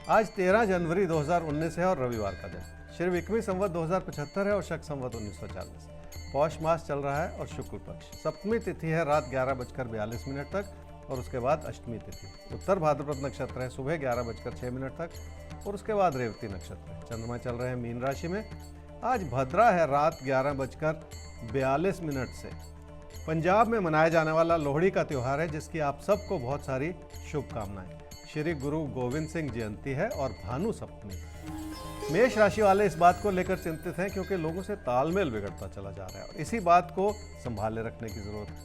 आज 13 जनवरी 2019 है और रविवार का दिन। श्री विक्रमी संवत 2075 है और शक संवत 1940। पौष मास चल रहा है और शुक्ल पक्ष। सप्तमी तिथि है रात 11:42 तक और उसके बाद अष्टमी तिथि। उत्तर भाद्रपद नक्षत्र है सुबह 11:06 तक और उसके बाद रेवती नक्षत्र है। चंद्रमा चल रहे हैं मीन राशि में। आज भद्रा है रात 11:42 से। पंजाब में मनाया जाने वाला लोहड़ी का त्यौहार है जिसकी आप सबको बहुत सारी शुभकामनाएं। श्री गुरु गोविंद सिंह जयंती है और भानु सप्तमी। मेष राशि वाले इस बात को लेकर चिंतित हैं क्योंकि लोगों से तालमेल बिगड़ता चला जा रहा है और इसी बात को संभाले रखने की जरूरत है।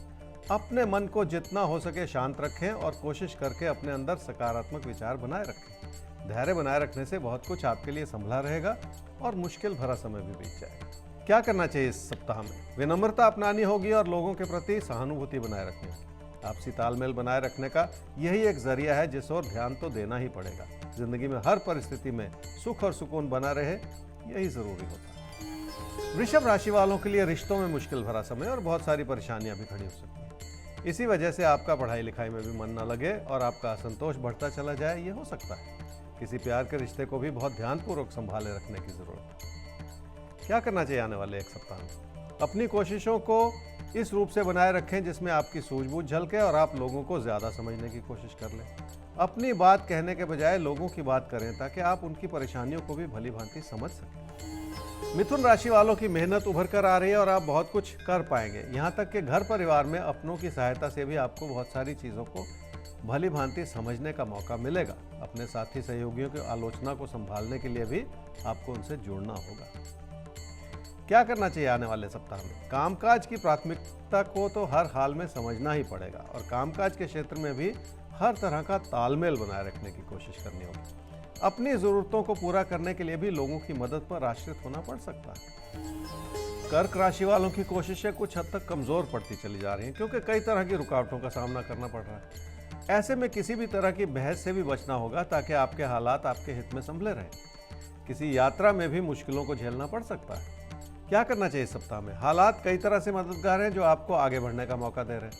अपने मन को जितना हो सके शांत रखें और कोशिश करके अपने अंदर सकारात्मक विचार बनाए रखें। धैर्य बनाए रखने से बहुत कुछ आपके लिए संभला रहेगा और मुश्किल भरा समय भी बीत जाएगा। क्या करना चाहिए इस सप्ताह में? विनम्रता अपनानी होगी और लोगों के प्रति सहानुभूति बनाए रखनी होगी। आपसी तालमेल बनाए रखने का यही एक जरिया है जिस ओर ध्यान तो देना ही पड़ेगा। जिंदगी में हर परिस्थिति में सुख और सुकून बना रहे यही जरूरी होता है। वृषभ राशि वालों के लिए रिश्तों में मुश्किल भरा समय और बहुत सारी परेशानियां भी खड़ी हो सकती हैं। इसी वजह से आपका पढ़ाई लिखाई में भी मन न लगे और आपका असंतोष बढ़ता चला जाए, ये हो सकता है। किसी प्यार के रिश्ते को भी बहुत ध्यानपूर्वक संभाले रखने की जरूरत है। क्या करना चाहिए आने वाले एक सप्ताह में? अपनी कोशिशों को इस रूप से बनाए रखें जिसमें आपकी सूझबूझ झलके और आप लोगों को ज्यादा समझने की कोशिश कर लें। अपनी बात कहने के बजाय लोगों की बात करें ताकि आप उनकी परेशानियों को भी भली भांति समझ सकें। मिथुन राशि वालों की मेहनत उभर कर आ रही है और आप बहुत कुछ कर पाएंगे। यहाँ तक कि घर परिवार में अपनों की सहायता से भी आपको बहुत सारी चीज़ों को भली भांति समझने का मौका मिलेगा। अपने साथी सहयोगियों की आलोचना को संभालने के लिए भी आपको उनसे जुड़ना होगा। क्या करना चाहिए आने वाले सप्ताह में? कामकाज की प्राथमिकता को तो हर हाल में समझना ही पड़ेगा और कामकाज के क्षेत्र में भी हर तरह का तालमेल बनाए रखने की कोशिश करनी होगी। अपनी जरूरतों को पूरा करने के लिए भी लोगों की मदद पर आश्रित होना पड़ सकता है। कर्क राशि वालों की कोशिशें कुछ हद तक कमजोर पड़ती चली जा रही हैं क्योंकि कई तरह की रुकावटों का सामना करना पड़ रहा है। ऐसे में किसी भी तरह की बहस से भी बचना होगा ताकि आपके हालात आपके हित में संभले रहें। किसी यात्रा में भी मुश्किलों को झेलना पड़ सकता है। क्या करना चाहिए इस सप्ताह में? हालात कई तरह से मददगार हैं जो आपको आगे बढ़ने का मौका दे रहे हैं।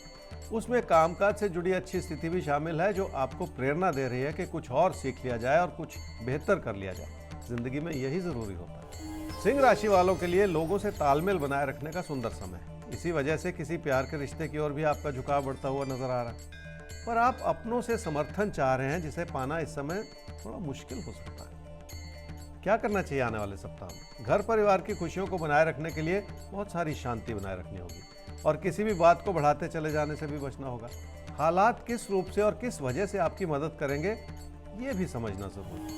उसमें कामकाज से जुड़ी अच्छी स्थिति भी शामिल है जो आपको प्रेरणा दे रही है कि कुछ और सीख लिया जाए और कुछ बेहतर कर लिया जाए। जिंदगी में यही जरूरी होता है। सिंह राशि वालों के लिए लोगों से तालमेल बनाए रखने का सुंदर समय है। इसी वजह से किसी प्यार के रिश्ते की ओर भी आपका झुकाव बढ़ता हुआ नजर आ रहा है, पर आप अपनों से समर्थन चाह रहे हैं जिसे पाना इस समय थोड़ा मुश्किल हो सकता है। क्या करना चाहिए आने वाले सप्ताह में? घर परिवार की खुशियों को बनाए रखने के लिए बहुत सारी शांति बनाए रखनी होगी और किसी भी बात को बढ़ाते चले जाने से भी बचना होगा। हालात किस रूप से और किस वजह से आपकी मदद करेंगे ये भी समझना जरूरी है।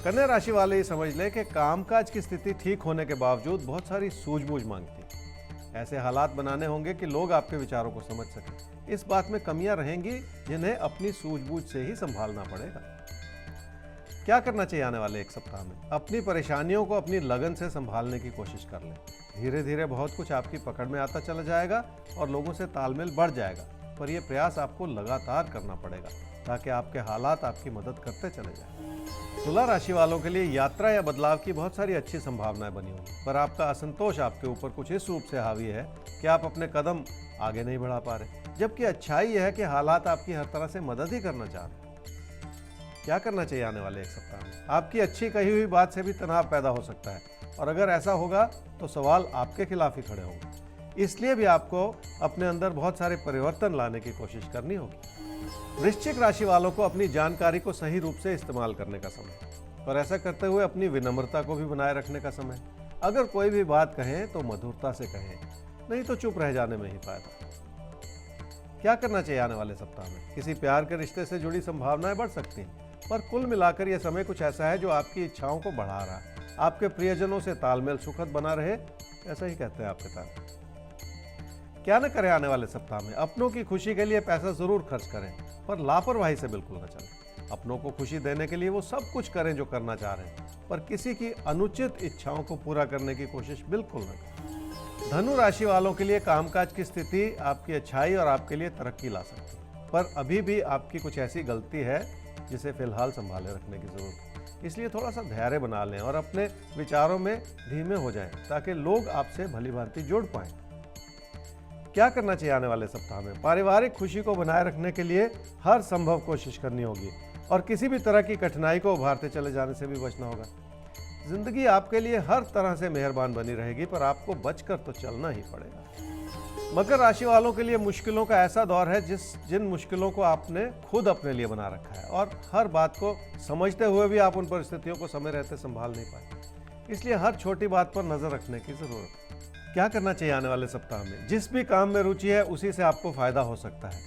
कन्या राशि वाले ये समझ लें कि कामकाज की स्थिति ठीक होने के बावजूद बहुत सारी सूझबूझ मांगती है। ऐसे हालात बनाने होंगे कि लोग आपके विचारों को समझ सकें। इस बात में कमियां रहेंगी जिन्हें अपनी सूझबूझ से ही संभालना पड़ेगा। क्या करना चाहिए आने वाले एक सप्ताह में? अपनी परेशानियों को अपनी लगन से संभालने की कोशिश कर लें। धीरे धीरे बहुत कुछ आपकी पकड़ में आता चला जाएगा और लोगों से तालमेल बढ़ जाएगा, पर यह प्रयास आपको लगातार करना पड़ेगा ताकि आपके हालात आपकी मदद करते चले जाएं। तुला राशि वालों के लिए यात्रा या बदलाव की बहुत सारी अच्छी संभावनाएं बनी होंगी, पर आपका असंतोष आपके ऊपर कुछ इस रूप से हावी है कि आप अपने कदम आगे नहीं बढ़ा पा रहे, जबकि अच्छाई यह है कि हालात आपकी हर तरह से मदद ही करना चाह रहे हैं। क्या करना चाहिए आने वाले एक सप्ताह में? आपकी अच्छी कही हुई बात से भी तनाव पैदा हो सकता है और अगर ऐसा होगा तो सवाल आपके खिलाफ ही खड़े होंगे। इसलिए भी आपको अपने अंदर बहुत सारे परिवर्तन लाने की कोशिश करनी होगी। वृश्चिक राशि वालों को अपनी जानकारी को सही रूप से इस्तेमाल करने का समय और ऐसा करते हुए अपनी विनम्रता को भी बनाए रखने का समय। अगर कोई भी बात कहें तो मधुरता से कहें, नहीं तो चुप रह जाने में ही फायदा। क्या करना चाहिए आने वाले सप्ताह में? किसी प्यार के रिश्ते से जुड़ी संभावनाएं बढ़ सकती हैं, पर कुल मिलाकर यह समय कुछ ऐसा है जो आपकी इच्छाओं को बढ़ा रहा है। आपके प्रियजनों से तालमेल सुखद बना रहे, ऐसा ही कहते हैं आपके तारे। क्या न करें आने वाले सप्ताह में? अपनों की खुशी के लिए पैसा जरूर खर्च करें, पर लापरवाही से बिल्कुल न चलें। अपनों को खुशी देने के लिए वो सब कुछ करें जो करना चाह रहे हैं, पर किसी की अनुचित इच्छाओं को पूरा करने की कोशिश बिल्कुल न करें। धनु राशि वालों के लिए कामकाज की स्थिति आपकी अच्छाई और आपके लिए तरक्की ला सकती है, पर अभी भी आपकी कुछ ऐसी गलती है जिसे फिलहाल संभाले रखने की जरूरत है। इसलिए थोड़ा सा धैर्य बना लें और अपने विचारों में धीमे हो जाएं ताकि लोग आपसे भली भांति जुड़ पाएं। क्या करना चाहिए आने वाले सप्ताह में? पारिवारिक खुशी को बनाए रखने के लिए हर संभव कोशिश करनी होगी। और किसी भी तरह की कठिनाई को उभारते चले जाने से भी बचना होगा। जिंदगी आपके लिए हर तरह से मेहरबान बनी रहेगी, पर आपको बचकर तो चलना ही पड़ेगा। मकर राशि वालों के लिए मुश्किलों का ऐसा दौर है जिन मुश्किलों को आपने खुद अपने लिए बना रखा है और हर बात को समझते हुए भी आप उन परिस्थितियों को समय रहते संभाल नहीं पाए। इसलिए हर छोटी बात पर नजर रखने की जरूरत है। क्या करना चाहिए आने वाले सप्ताह में? जिस भी काम में रुचि है उसी से आपको फायदा हो सकता है।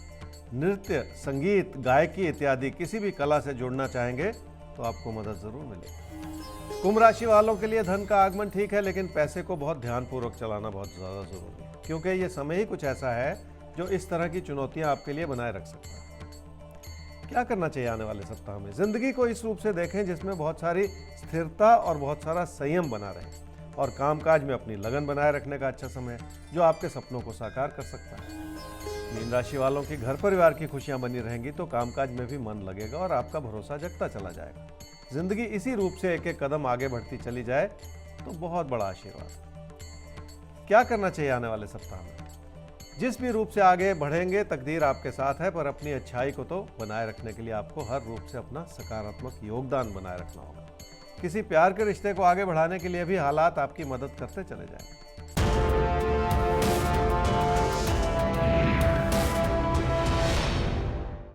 नृत्य, संगीत, गायकी इत्यादि किसी भी कला से जुड़ना चाहेंगे तो आपको मदद जरूर मिलेगी। कुंभ राशि वालों के लिए धन का आगमन ठीक है, लेकिन पैसे को बहुत ध्यानपूर्वक चलाना बहुत ज्यादा जरूरी है, क्योंकि ये समय ही कुछ ऐसा है जो इस तरह की चुनौतियां आपके लिए बनाए रख सकता है। क्या करना चाहिए आने वाले सप्ताह में? जिंदगी को इस रूप से देखें जिसमें बहुत सारी स्थिरता और बहुत सारा संयम बना रहे, और कामकाज में अपनी लगन बनाए रखने का अच्छा समय है जो आपके सपनों को साकार कर सकता है। मीन राशि वालों की घर परिवार की खुशियां बनी रहेंगी तो कामकाज में भी मन लगेगा और आपका भरोसा जगता चला जाएगा। जिंदगी इसी रूप से एक एक कदम आगे बढ़ती चली जाए तो बहुत बड़ा आशीर्वाद। क्या करना चाहिए आने वाले सप्ताह में? जिस भी रूप से आगे बढ़ेंगे तकदीर आपके साथ है, पर अपनी अच्छाई को तो बनाए रखने के लिए आपको हर रूप से अपना सकारात्मक योगदान बनाए रखना होगा। किसी प्यार के रिश्ते को आगे बढ़ाने के लिए भी हालात आपकी मदद करते चले जाएंगे।